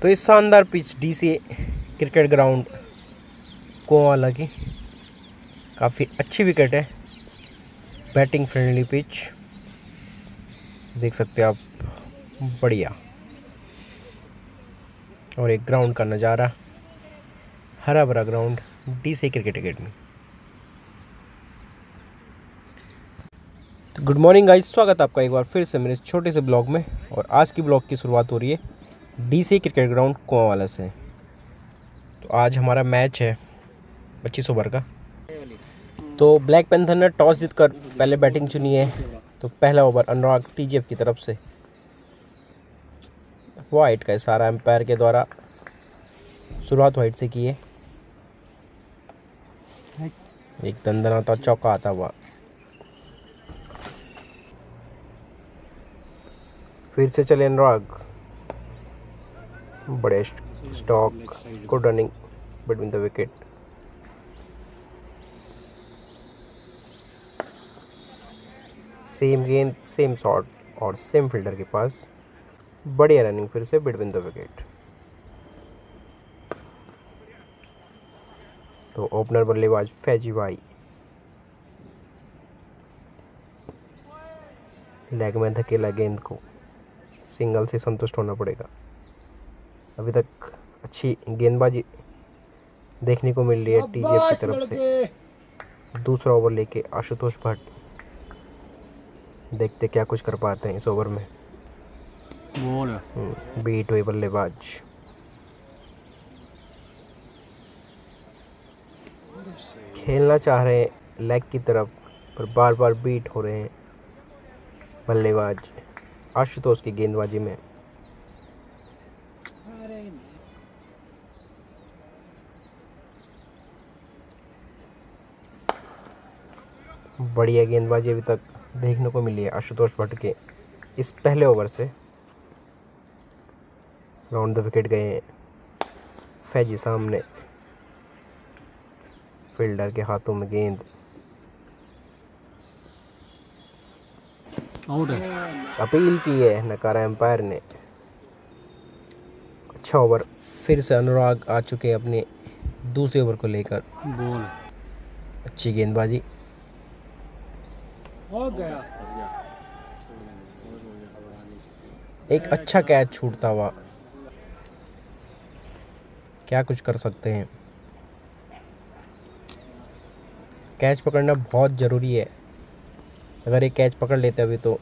तो इस शानदार पिच डीसी क्रिकेट ग्राउंड कोवाला की काफ़ी अच्छी विकेट है, बैटिंग फ्रेंडली पिच देख सकते हैं आप, बढ़िया। और एक ग्राउंड का नज़ारा, हरा भरा ग्राउंड, डीसी क्रिकेट एकेडमी। तो गुड मॉर्निंग गाइस, स्वागत है आपका एक बार फिर से मेरे छोटे से ब्लॉग में। और आज की ब्लॉग की शुरुआत हो रही है डीसी क्रिकेट ग्राउंड कोवाला से। तो आज हमारा मैच है 25 ओवर का। तो ब्लैक पैंथर ने टॉस जीतकर पहले बैटिंग चुनी है। तो पहला ओवर अनुराग टीजीएफ की तरफ से, वाइट का इशारा एम्पायर के द्वारा शुरुआत वाइट से की है। एक दंदनाता चौका आता हुआ, फिर से चले अनुराग, बड़े stock, good running between the wicket. Same गेंद, सेम शॉट और सेम फील्डर के पास, बढ़िया रनिंग फिर से बिटवीन द विकेट। तो ओपनर बल्लेबाज फैजी भाई लेग में धकेला गेंद को, सिंगल से संतुष्ट होना पड़ेगा। अभी तक अच्छी गेंदबाजी देखने को मिल रही है टीजीएफ की तरफ से। दूसरा ओवर लेके आशुतोष भट्ट, देखते क्या कुछ कर पाते हैं इस ओवर में। बीट हुए बल्लेबाज, खेलना चाह रहे हैं लेग की तरफ, पर बार बार बीट हो रहे हैं बल्लेबाज आशुतोष की गेंदबाजी में। बढ़िया गेंदबाजी अभी तक देखने को मिली है आशुतोष भट्ट के इस पहले ओवर से। राउंड द विकेट गए हैं, फैजी सामने, फील्डर के हाथों में गेंद, आउट है। अपील की है, नकारा एम्पायर ने। अच्छा ओवर, फिर से अनुराग आ चुके हैं अपने दूसरे ओवर को लेकर। बॉल, अच्छी गेंदबाजी, हो गया। एक अच्छा कैच छूटता हुआ, क्या कुछ कर सकते हैं। कैच पकड़ना बहुत ज़रूरी है, अगर एक कैच पकड़ लेते अभी तो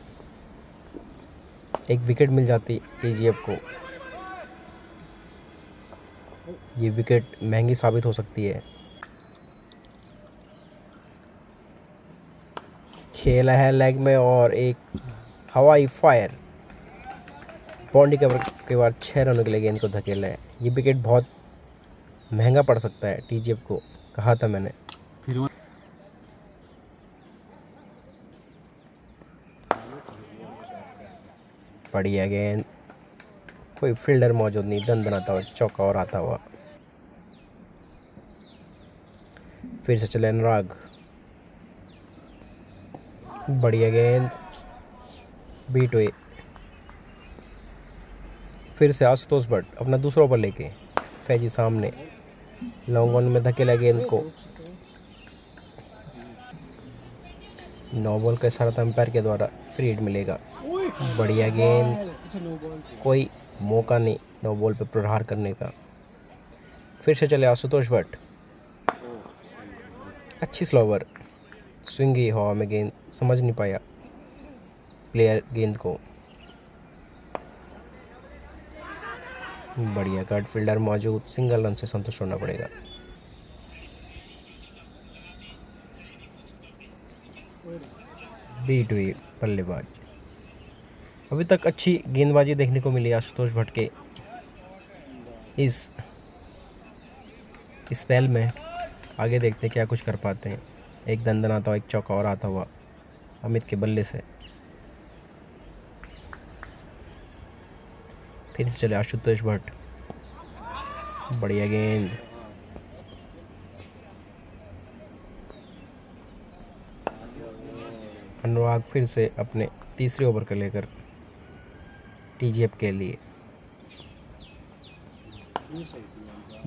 एक विकेट मिल जाती टीजीएफ को। ये विकेट महंगी साबित हो सकती है। खेला है लेग में और एक हवाई फायर, बाउंड्री कवर के बाद 6 रनों के लिए गेंद को धकेला है। ये विकेट बहुत महंगा पड़ सकता है टीजीएफ को, कहा था मैंने। बढ़िया गेंद, कोई फील्डर मौजूद नहीं, दंदनाता हुआ चौका और आता हुआ। फिर से चले अनुराग, बढ़िया गेंद, बीट हुई। फिर से आशुतोष भट्ट अपना दूसरा ओवर लेके, फैजी सामने, लॉन्ग ऑन में धकेला गेंद को। 9 बॉल का इशारा एम्पायर के द्वारा फ्री हिट मिलेगा। बढ़िया गेंद, कोई मौका नहीं 9 बॉल पे प्रहार करने का। फिर से चले आशुतोष भट्ट, अच्छी स्लोवर, स्विंग ही हवा में गेंद, समझ नहीं पाया प्लेयर गेंद को। बढ़िया गट फील्डर मौजूद, सिंगल रन से संतुष्ट होना पड़ेगा। बीट हुई बल्लेबाज। अभी तक अच्छी गेंदबाजी देखने को मिली आशुतोष भट्ट के इस स्पेल में। आगे देखते क्या कुछ कर पाते हैं। एक दंदनाता हुआ, एक चौका और आता हुआ अमित के बल्ले से। फिर से चले आशुतोष भट्ट, बढ़िया गेंद, अनुराग फिर से अपने तीसरे ओवर को लेकर टीजीएफ के लिए।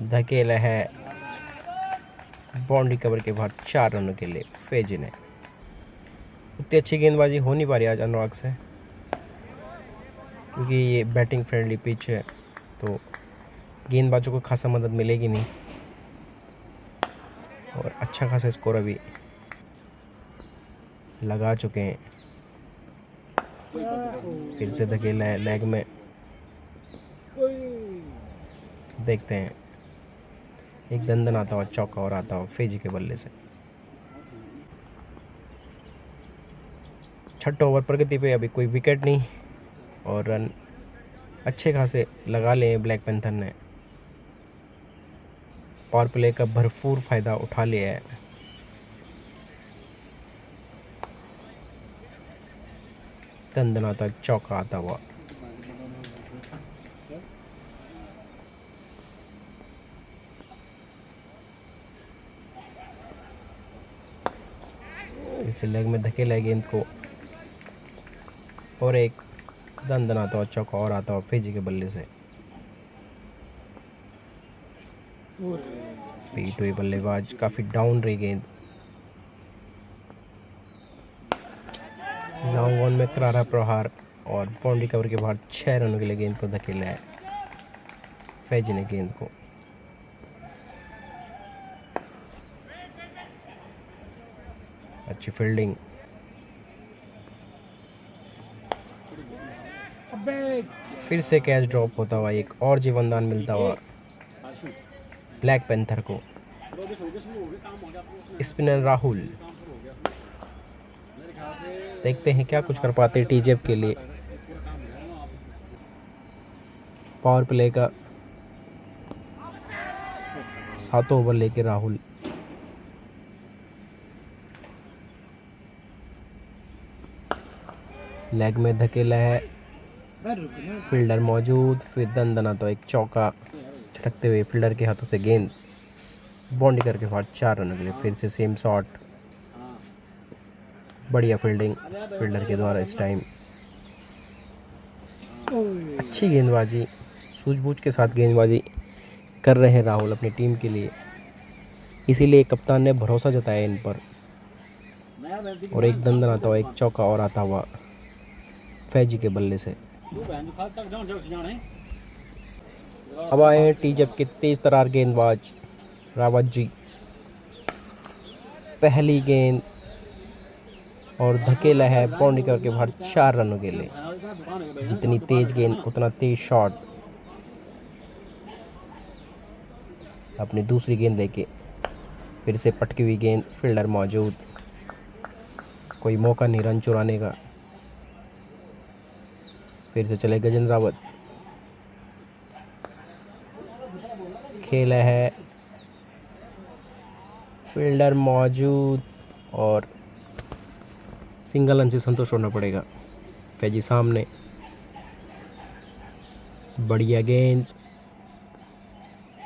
धकेला है बाउंड्री कवर के बाहर 4 रनों के लिए फेजी ने। उतनी अच्छी गेंदबाजी हो नहीं पा रही आज अनुराग से, क्योंकि ये बैटिंग फ्रेंडली पिच है तो गेंदबाजों को खासा मदद मिलेगी नहीं। और अच्छा खासा स्कोर अभी लगा चुके हैं। फिर से धकेला है लेग में, देखते हैं एक दंदन आता हुआ चौका और आता हुआ फेजी के बल्ले से। छठे ओवर प्रगति पे अभी कोई विकेट नहीं और रन अच्छे खासे लगा लिए ब्लैक पैंथर ने। पावर प्ले का भरपूर फायदा उठा लिया है। दंदन आता चौका आता हुआ। इस लेग में धकेला गेंद को और एक दंदन आता हुआ चौका और आता हुआ फेजी के बल्ले से। पीट हुई बल्लेबाज, काफी डाउन रही गेंद। लॉन्ग ऑन में करारा प्रहार और बाउंड्री कवर के बाहर 6 रनों के लिए गेंद को धकेला है फैजी ने गेंद को। अच्छी फील्डिंग, फिर से कैच ड्रॉप होता हुआ एक और जीवनदान मिलता हुआ ब्लैक पैंथर को। स्पिनर राहुल, देखते हैं क्या कुछ कर पाते टीजेप के लिए। पावर प्ले का 7वां ओवर लेके राहुल। लेग में धकेला है, फील्डर मौजूद, फिर दंदना तो एक चौका छटकते हुए फील्डर के हाथों से गेंद बाउंड्री करके बाहर 4 रनों के लिए। फिर से सेम शॉट, बढ़िया फील्डिंग फील्डर के द्वारा इस टाइम। अच्छी गेंदबाजी, सूझबूझ के साथ गेंदबाजी कर रहे हैं राहुल अपनी टीम के लिए, इसीलिए कप्तान ने भरोसा जताया इन पर। और एक दंदन आता हुआ एक चौका और आता हुआ फैजी के बल्ले से। अब आए हैं टीजेप के तेज तरार गेंदबाज रावत जी। पहली गेंद और धकेला है बाउंड्री करके बाहर 4 रनों के लिए। जितनी तेज गेंद उतना तेज शॉट। अपनी दूसरी गेंद लेके फिर से पटकी हुई गेंद, फील्डर मौजूद, कोई मौका नहीं रन चुराने का। फिर से चले गजेंद्र रावत, खेला है, फील्डर मौजूद और सिंगल रन से संतोष होना पड़ेगा। फैजी सामने, बढ़िया गेंद।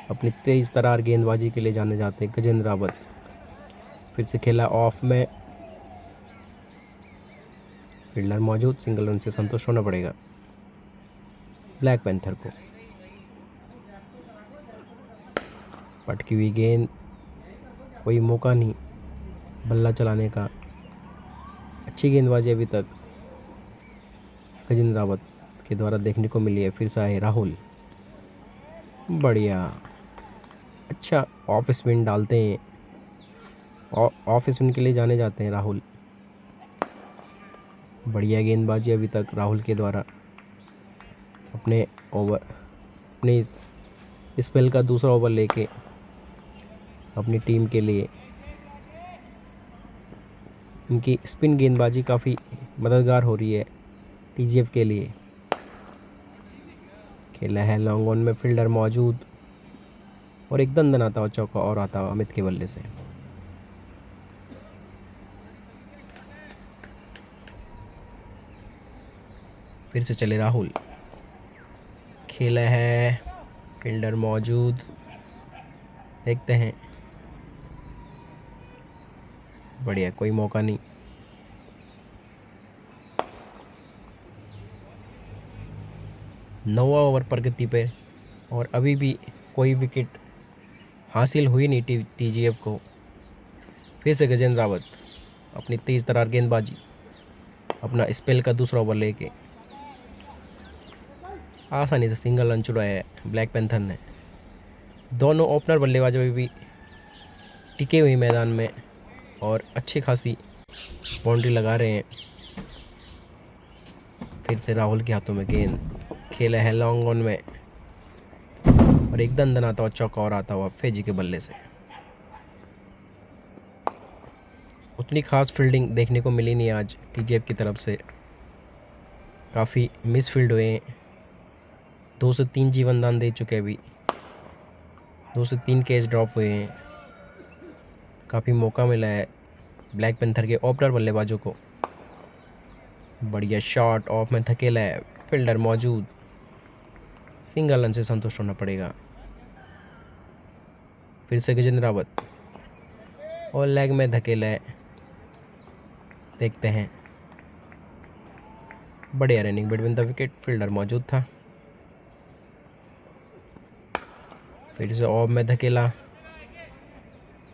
अपनी तेज तरार गेंदबाजी के लिए जाने जाते हैं गजेंद्र रावत। फिर से खेला ऑफ में, फील्डर मौजूद, सिंगल रन से संतोष होना पड़ेगा ब्लैक पैंथर को। पटकी हुई गेंद, कोई मौका नहीं बल्ला चलाने का। अच्छी गेंदबाजी अभी तक गजेंद्र रावत के द्वारा देखने को मिली है। फिर से आए राहुल, बढ़िया, अच्छा ऑफ स्पिन डालते हैं, ऑफ स्पिन के लिए जाने जाते हैं राहुल। बढ़िया गेंदबाजी अभी तक राहुल के द्वारा अपने स्पेल का दूसरा ओवर लेके अपनी टीम के लिए। इनकी स्पिन गेंदबाजी काफ़ी मददगार हो रही है टीजीएफ के लिए। खेला है लॉन्ग ऑन में, फील्डर मौजूद और एक दंदन आता हुआ चौका और आता हुआ अमित के बल्ले से। फिर से चले राहुल, खेला है, फील्डर मौजूद, देखते हैं, बढ़िया, कोई मौका नहीं। नौवां ओवर प्रगति पे और अभी भी कोई विकेट हासिल हुई नहीं टीजीएफ को। फिर से गजेंद्र रावत अपनी तेज़ तर्रार गेंदबाजी, अपना स्पेल का दूसरा ओवर लेके आसानी से सिंगल रन चुराया है ब्लैक पैंथर ने। दोनों ओपनर बल्लेबाज भी टिके हुए मैदान में और अच्छी खासी बाउंड्री लगा रहे हैं। फिर से राहुल के हाथों में गेंद, खेला है लॉन्ग ऑन में और एक दंदनाता हुआ चौका और आता हुआ फेजी के बल्ले से। उतनी खास फील्डिंग देखने को मिली नहीं आज टीजीएफ की तरफ से, काफ़ी मिस फील्ड हुए हैं। 2 से 3 जीवनदान दे चुके हैं अभी, 2 से 3 कैच ड्रॉप हुए हैं। काफ़ी मौका मिला है ब्लैक पैंथर के ओपनर बल्लेबाजों को। बढ़िया शॉट, ऑफ में धकेला है, फील्डर मौजूद, सिंगल रन से संतुष्ट होना पड़ेगा। फिर से गजेंद्र रावत और लेग में धकेला है, देखते हैं। बढ़िया running between the wicket, fielder मौजूद था। फिर से ऑफ में धकेला,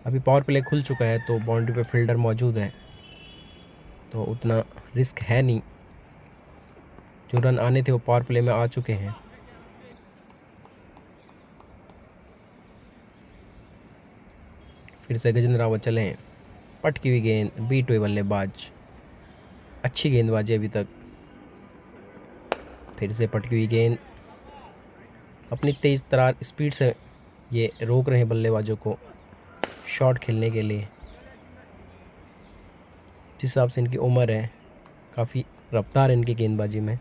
अभी पावर प्ले खुल चुका है तो बाउंड्री पे फील्डर मौजूद है तो उतना रिस्क है नहीं। जो रन आने थे वो पावर प्ले में आ चुके हैं। फिर से गजेंद्र रावत चले हैं, पटकी हुई गेंद, बीट हुए बल्लेबाज, अच्छी गेंदबाजी अभी तक। फिर से पटकी हुई गेंद, अपनी तेज़ तर्रार स्पीड से ये रोक रहे हैं बल्लेबाजों को शॉट खेलने के लिए। जिस हिसाब से इनकी उम्र है, काफ़ी रफ्तार है इनकी गेंदबाजी में।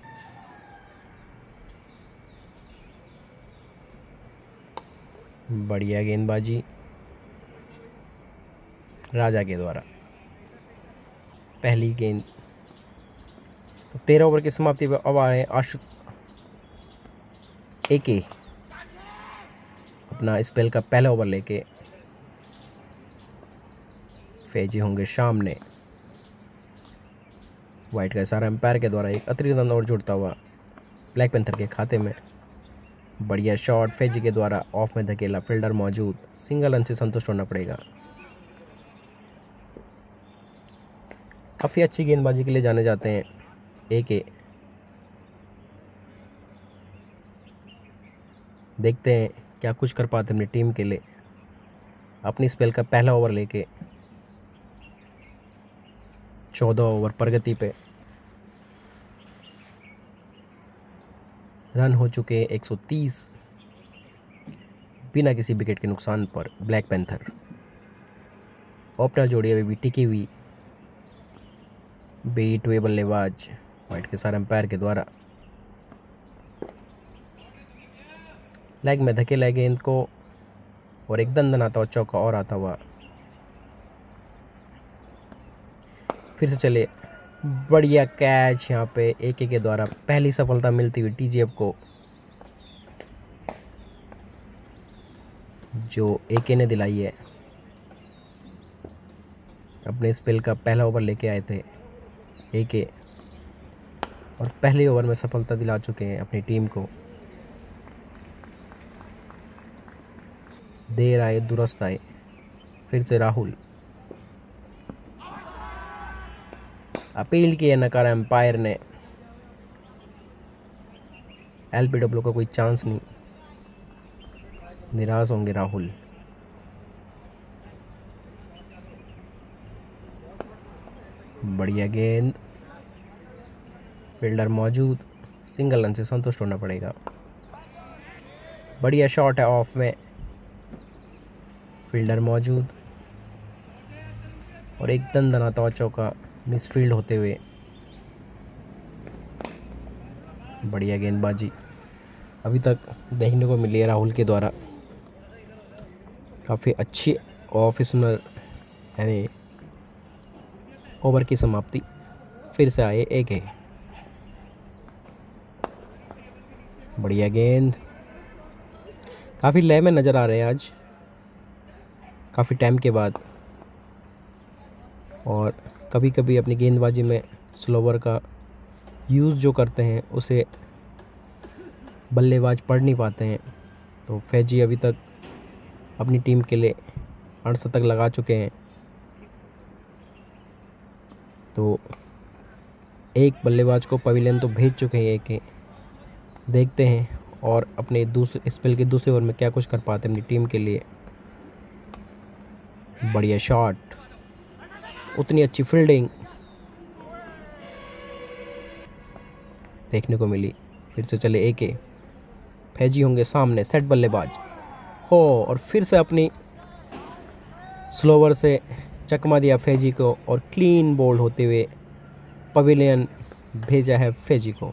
बढ़िया गेंदबाजी राजा के द्वारा, पहली गेंद। तो 13 ओवर की समाप्ति पर अब आ रहे हैं एके अपना स्पेल का पहला ओवर लेके। फेजी होंगे सामने, वाइट का इशारा एम्पायर के द्वारा एक अतिरिक्त रन और जुड़ता हुआ ब्लैक पैंथर के खाते में। बढ़िया शॉट फेजी के द्वारा, ऑफ में धकेला, फील्डर मौजूद, सिंगल रन से संतुष्ट होना पड़ेगा। काफ़ी अच्छी गेंदबाजी के लिए जाने जाते हैं एके। देखते हैं क्या कुछ कर पाते अपनी टीम के लिए। अपनी स्पेल का पहला ओवर लेके 14 ओवर प्रगति पे, रन हो चुके 130 बिना किसी विकेट के नुकसान पर ब्लैक पैंथर। ओपनर जोड़ी अभी भी टिकी हुई, बीट हुए बल्लेबाज वाइट के सारे एम्पायर के द्वारा। लेग में धकेला गेंद को और एक दंदनाता हुआ चौका और आता हुआ। फिर से चले, बढ़िया कैच यहाँ पे एके के द्वारा, पहली सफलता मिलती हुई टीजीएफ को, जो एके ने दिलाई है। अपने स्पेल का पहला ओवर लेके आए थे एके और पहले ओवर में सफलता दिला चुके हैं अपनी टीम को। देर आए दुरुस्त आए। फिर से राहुल, अपील किए, नकारा एम्पायर ने। एलबीडब्ल्यू का कोई चांस नहीं, निराश होंगे राहुल। बढ़िया गेंद, फील्डर मौजूद, सिंगल रन से संतुष्ट होना पड़ेगा। बढ़िया शॉट है ऑफ में, फील्डर मौजूद और एक दंदनाता हुआ चौका मिस फील्ड होते हुए। बढ़िया गेंदबाजी अभी तक देखने को मिली है राहुल के द्वारा। काफ़ी अच्छी ऑफ स्पिनर यानी ओवर की समाप्ति। फिर से आए एके, बढ़िया गेंद, काफ़ी लय में नज़र आ रहे हैं आज काफ़ी टाइम के बाद। और कभी कभी अपनी गेंदबाजी में स्लोवर का यूज़ जो करते हैं उसे बल्लेबाज पढ़ नहीं पाते हैं, तो फैजी अभी तक अपनी टीम के लिए 8 शतक लगा चुके हैं। तो एक बल्लेबाज को पवेलियन तो भेज चुके हैं कि देखते हैं और अपने दूसरे स्पेल के दूसरे ओवर में क्या कुछ कर पाते हैं अपनी टीम के लिए। बढ़िया शॉट, उतनी अच्छी फील्डिंग देखने को मिली। फिर से चले एके, फैजी होंगे सामने, सेट बल्लेबाज हो और फिर से अपनी स्लोवर से चकमा दिया फैजी को और क्लीन बोल्ड होते हुए पवेलियन भेजा है फैजी को।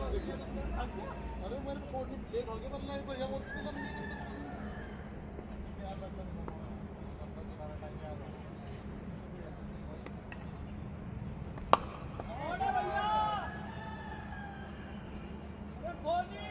अरे मेरे को छोड़ने लेट हो गया वरना बढ़िया बोलते थे लंबी यार मतलब टाइम याद है अरे भैया अरे बोली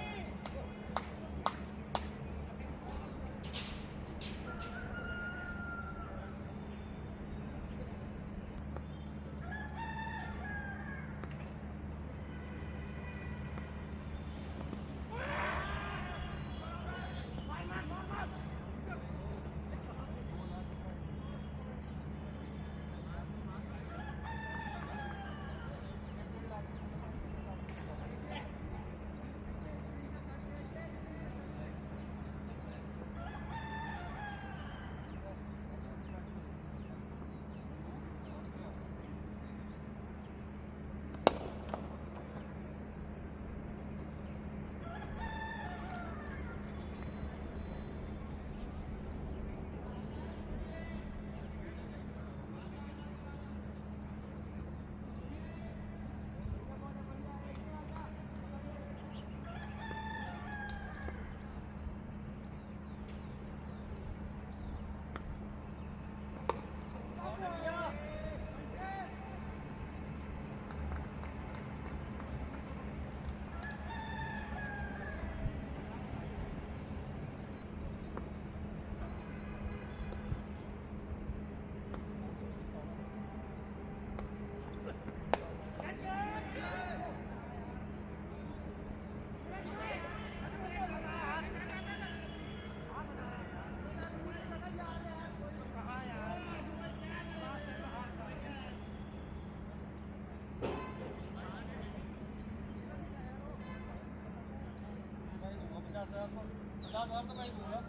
$50,000 तो मैं दूंगा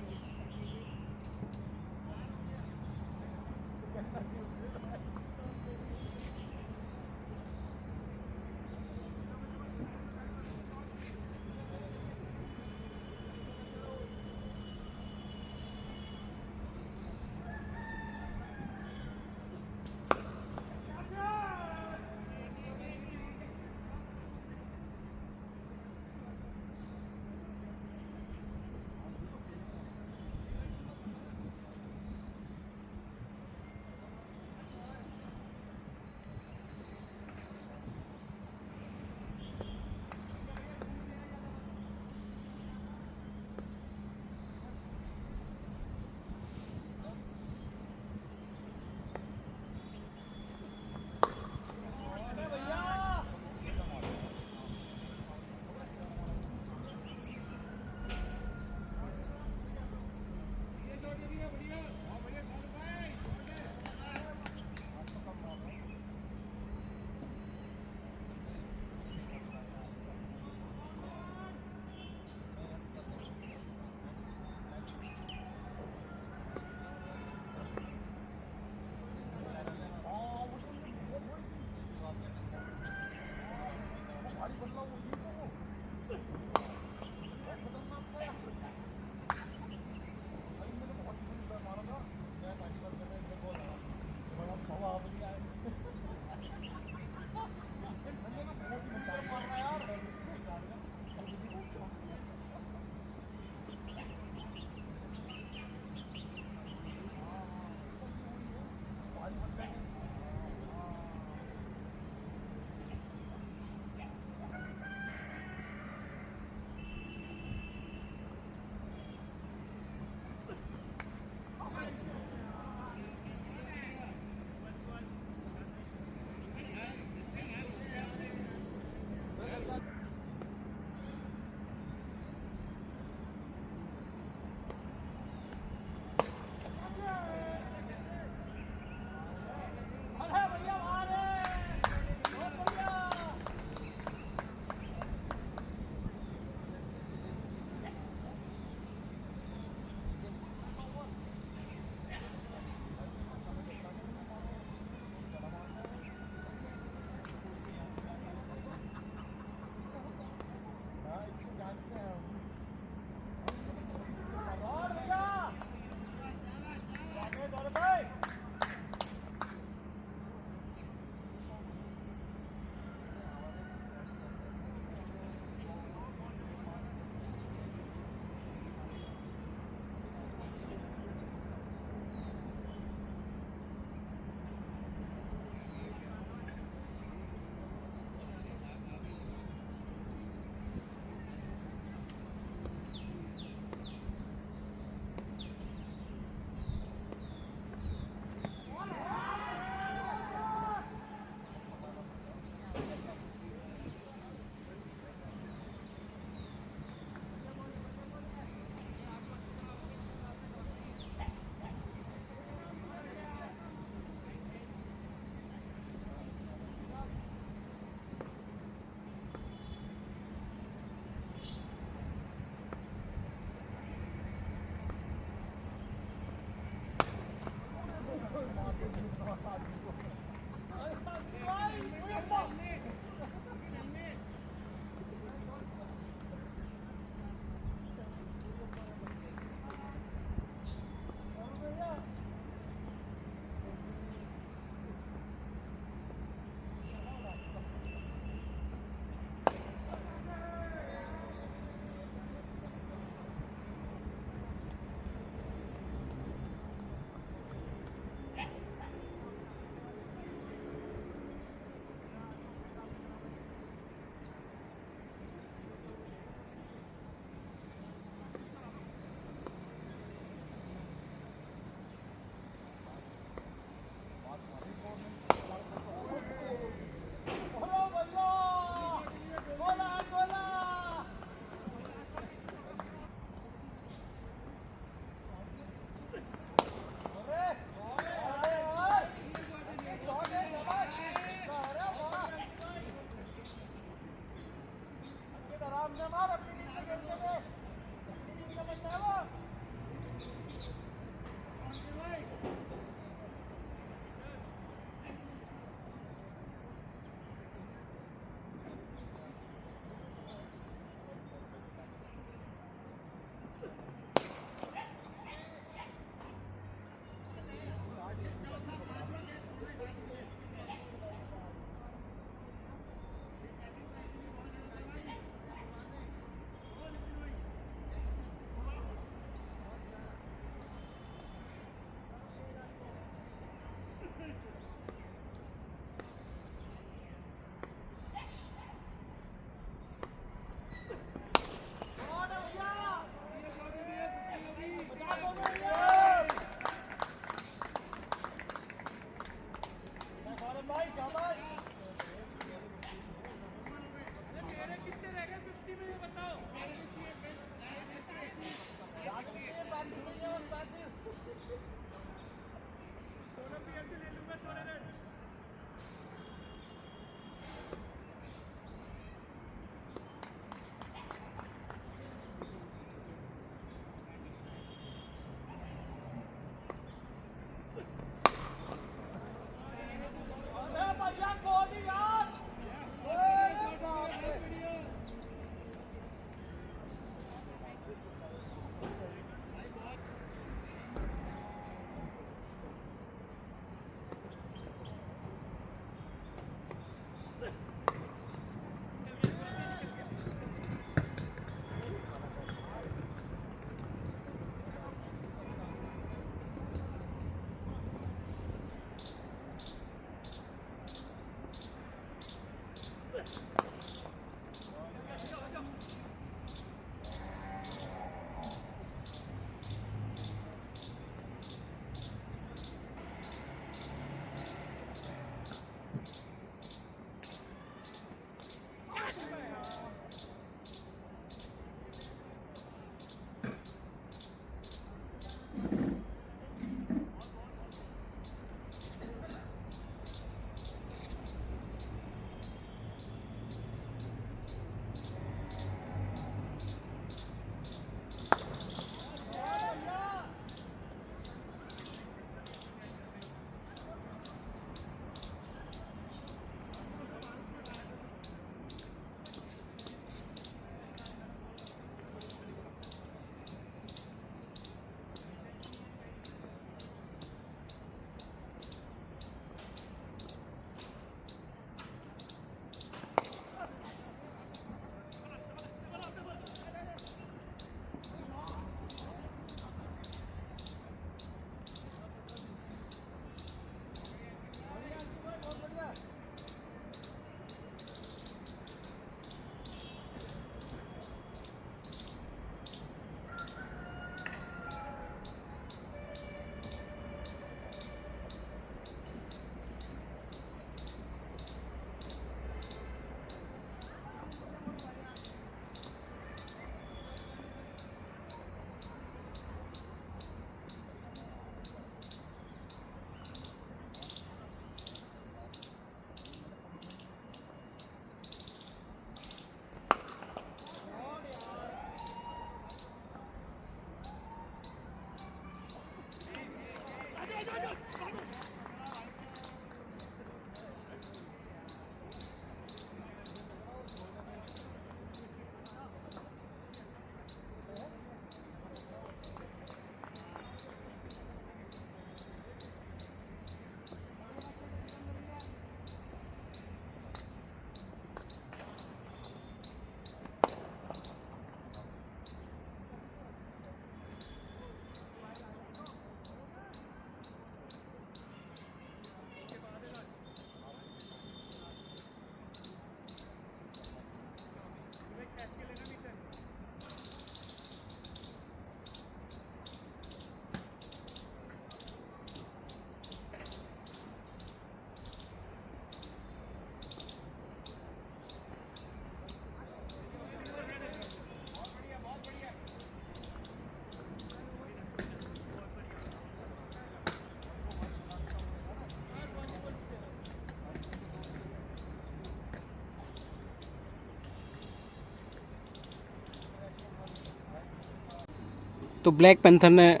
तो ब्लैक पैंथर ने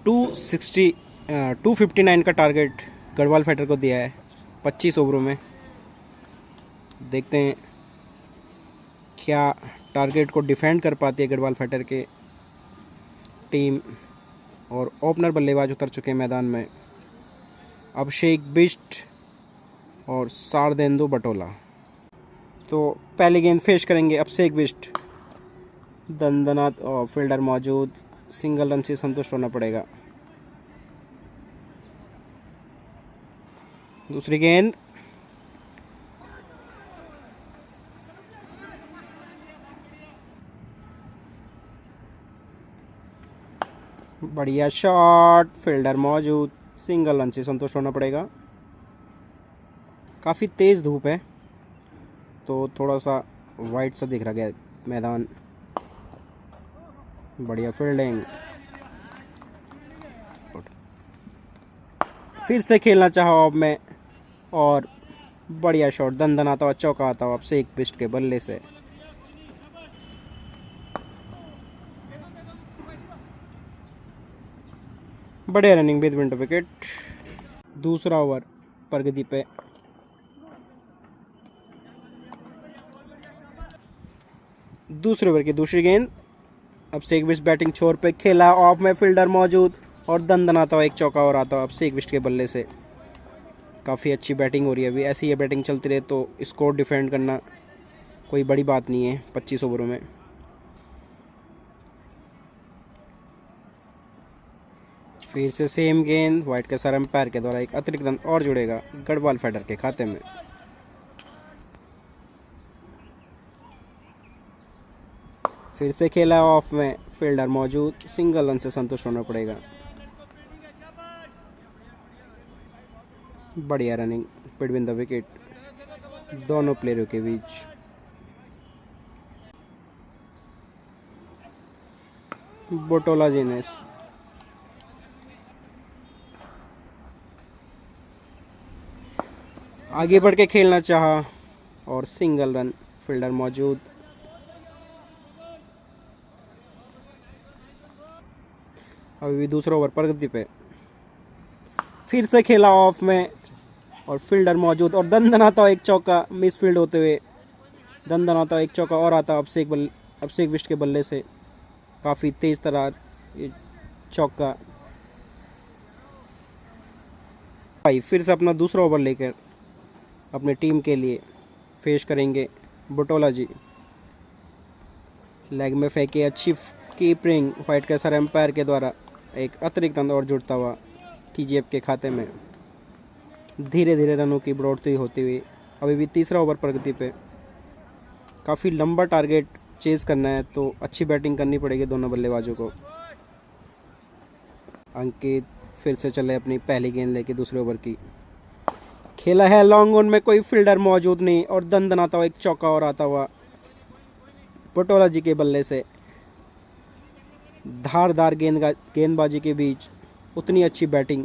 259 का टारगेट गढ़वाल फाइटर को दिया है 25 ओवरों में। देखते हैं क्या टारगेट को डिफेंड कर पाती है गढ़वाल फाइटर के टीम। और ओपनर बल्लेबाज उतर चुके हैं मैदान में, अभिषेक बिष्ट और शारदेंदु बटोला। तो पहली गेंद फेस करेंगे अभिषेक बिष्ट। दंदनाथ और फील्डर मौजूद, सिंगल रन से संतुष्ट होना पड़ेगा। दूसरी गेंद, बढ़िया शॉट, फील्डर मौजूद, सिंगल रन से संतुष्ट होना पड़ेगा। काफ़ी तेज़ धूप है तो थोड़ा सा वाइट सा दिख रहा गया मैदान। बढ़िया फील्डिंग, फिर से खेलना चाहा अब मैं, और बढ़िया शॉट, दन आता हुआ चौका आता हुआ अब से एक पिस्ट के बल्ले से। बढ़िया रनिंग विद विंडो विकेट। दूसरा ओवर प्रगति पे। दूसरे ओवर की दूसरी गेंद, अब से एक विकेट बैटिंग छोर पे, खेला ऑफ में, फील्डर मौजूद और दन आता हुआ एक चौका और आता हुआ अब से एक विकेट के बल्ले से। काफ़ी अच्छी बैटिंग हो रही है अभी, ऐसी ये बैटिंग चलती रहे तो स्कोर डिफेंड करना कोई बड़ी बात नहीं है 25 ओवरों में। फिर से सेम गेंद, वाइट के सर एम्पायर के द्वारा एक अतिरिक्त रन और जुड़ेगा गढ़वाल फेडर के खाते में। फिर से खेला ऑफ में, फील्डर मौजूद, सिंगल रन से संतुष्ट होना पड़ेगा। बढ़िया रनिंग बिटवीन द विकेट दोनों प्लेयरों के बीच। बोटोला जीनेस, आगे बढ़ के खेलना चाहा और सिंगल रन, फील्डर मौजूद। अभी भी दूसरा ओवर प्रगति पे। फिर से खेला ऑफ में और फील्डर मौजूद और दंदनाता हुआ एक चौका, मिस फील्ड होते हुए दंदनाता हुआ एक चौका और आता अब से एक विकेट के बल्ले से। काफ़ी तेज तरार ये चौका। भाई फिर से अपना दूसरा ओवर लेकर अपने टीम के लिए फेस करेंगे बोटोला जी। लेग में फेंके, अच्छी कीपिंग, वाइट के सर एम्पायर के द्वारा एक अतिरिक्त रन और जुड़ता हुआ टीजीएफ के खाते में। धीरे धीरे रनों की बढ़ोतरी होती हुई अभी भी तीसरा ओवर प्रगति पे। काफ़ी लंबा टारगेट चेज़ करना है तो अच्छी बैटिंग करनी पड़ेगी दोनों बल्लेबाजों को। अंकित फिर से चले अपनी पहली गेंद लेके दूसरे ओवर की। खेला है लॉन्ग ऑन में, कोई फील्डर मौजूद नहीं और दंदनाता हुआ एक चौका और आता हुआ पटोला जी के बल्ले से। धारदार गेंदबाजी के बीच उतनी अच्छी बैटिंग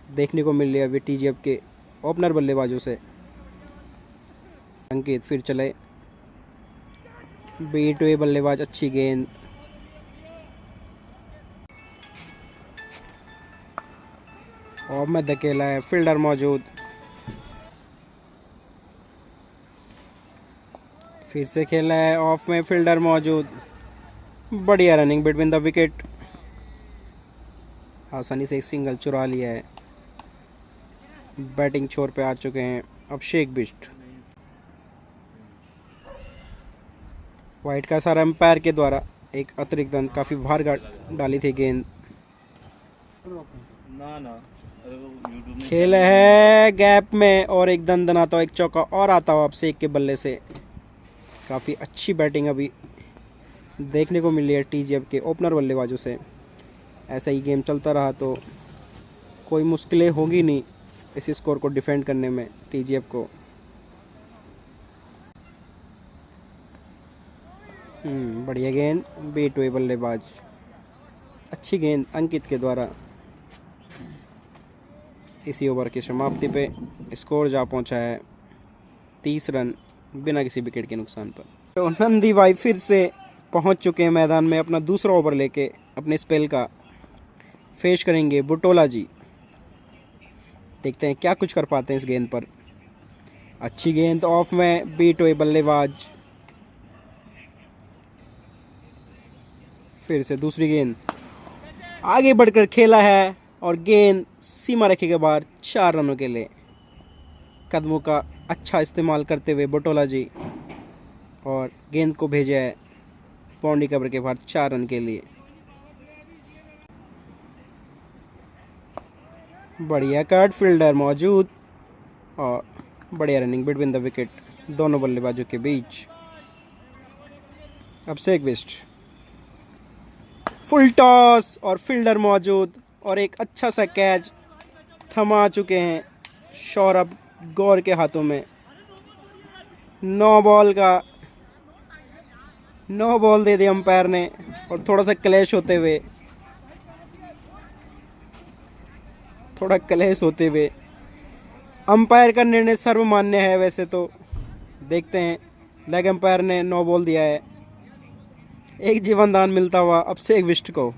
देखने को मिल रही है अभी टीजीएफ के ओपनर बल्लेबाजों से। अंकित फिर चले, बीट हुए बल्लेबाज, अच्छी गेंद। और में धकेला है, फील्डर मौजूद। फिर से खेला है ऑफ में, फील्डर मौजूद। बढ़िया रनिंग बिटवीन द विकेट, आसानी से एक सिंगल चुरा लिया है। बैटिंग छोर पे आ चुके हैं अब शेख बिस्ट। वाइट का सारा एम्पायर के द्वारा एक अतिरिक्त रन, काफ़ी बाहर डाली थी गेंद। खेल है गैप में और एक दंदनाता हुआ एक चौका और आता हुआ अब शेख के बल्ले से। काफ़ी अच्छी बैटिंग अभी देखने को मिली है टीजीएफ के ओपनर बल्लेबाजों से। ऐसा ही गेम चलता रहा तो कोई मुश्किलें होगी नहीं इस स्कोर को डिफेंड करने में टीजीएफ को। बढ़िया गेंद, बीट हुए बल्लेबाज, अच्छी गेंद अंकित के द्वारा। इसी ओवर की समाप्ति पे स्कोर जा पहुंचा है 30 रन बिना किसी विकेट के नुकसान पर। तो नंदी भाई फिर से पहुंच चुके हैं मैदान में, अपना दूसरा ओवर लेके अपने स्पेल का फेस करेंगे बुटोला जी। देखते हैं क्या कुछ कर पाते हैं इस गेंद पर। अच्छी गेंद ऑफ में, बीट हुए बल्लेबाज। फिर से दूसरी गेंद, आगे बढ़कर खेला है और गेंद सीमा रेखा के बाहर 4 रनों के लिए। कदमों का अच्छा इस्तेमाल करते हुए बोटोला जी और गेंद को भेजा है बाउंड्री कवर के बाहर 4 रन के लिए। बढ़िया कट, फील्डर मौजूद और बढ़िया रनिंग बिटवीन द विकेट दोनों बल्लेबाजों के बीच। अब से एक विकेट, फुल टॉस और फील्डर मौजूद और एक अच्छा सा कैच थमा चुके हैं सौरभ गौर के हाथों में। 9 बॉल दे दिया अंपायर ने और थोड़ा सा क्लैश होते हुए थोड़ा कलेश होते हुए। अंपायर का निर्णय सर्वमान्य है वैसे तो, देखते हैं। लेग अंपायर ने नो बॉल दिया है। एक जीवन दान मिलता हुआ अभिषेक विष्ट को।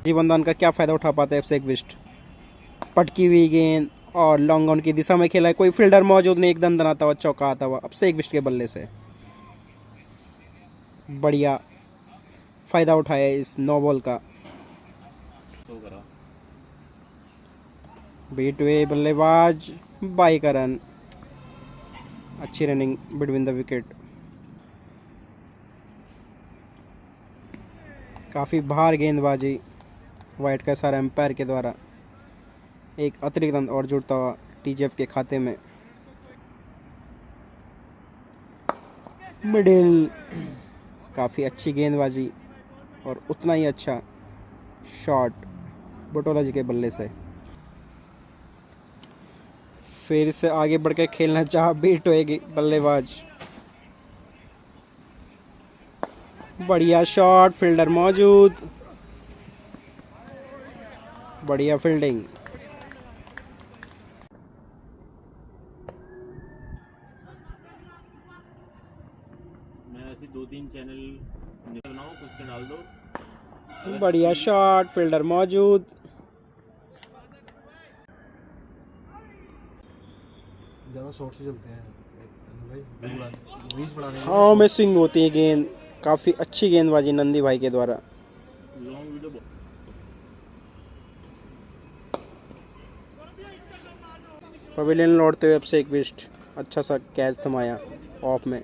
जीवन दान का क्या फ़ायदा उठा पाते हैं अभिषेक विष्ट। पटकी हुई गेंद और लॉन्ग ऑन की दिशा में खेला है, कोई फील्डर मौजूद नहीं, एकदम दनाता हुआ चौका आता हुआ अभिषेक विष्ट के बल्ले से। बढ़िया फ़ायदा उठाया इस नो बॉल का। बीट हुए बल्लेबाज बाई का रन। अच्छी रनिंग बिटवीन द विकेट। काफ़ी बाहर गेंदबाजी वाइट का सारा एम्पायर के द्वारा। एक अतिरिक्त रन और जुड़ता हुआ टीजीएफ के खाते में। मिडिल, काफ़ी अच्छी गेंदबाजी और उतना ही अच्छा शॉट बुटोला जी के बल्ले से। फिर से आगे बढ़कर खेलना चाहा बीट होएगी बल्लेबाज। बढ़िया शॉट, फील्डर मौजूद, बढ़िया फील्डिंग। मैं ऐसे 2-3 चैनल बनाऊं, कुछ से डाल दो। बढ़िया शॉट, फील्डर मौजूद। ज़्यादा शॉर्ट से चलते हैं भाई, रीच बढ़ाने के लिए हाँ में स्विंग होती है गेंद। काफ़ी अच्छी गेंदबाजी नंदी भाई के द्वारा। लॉन्ग वीडियो पवेलियन लौटते हुए अभिषेक विष्ट, अच्छा सा कैच थमाया ऑफ में।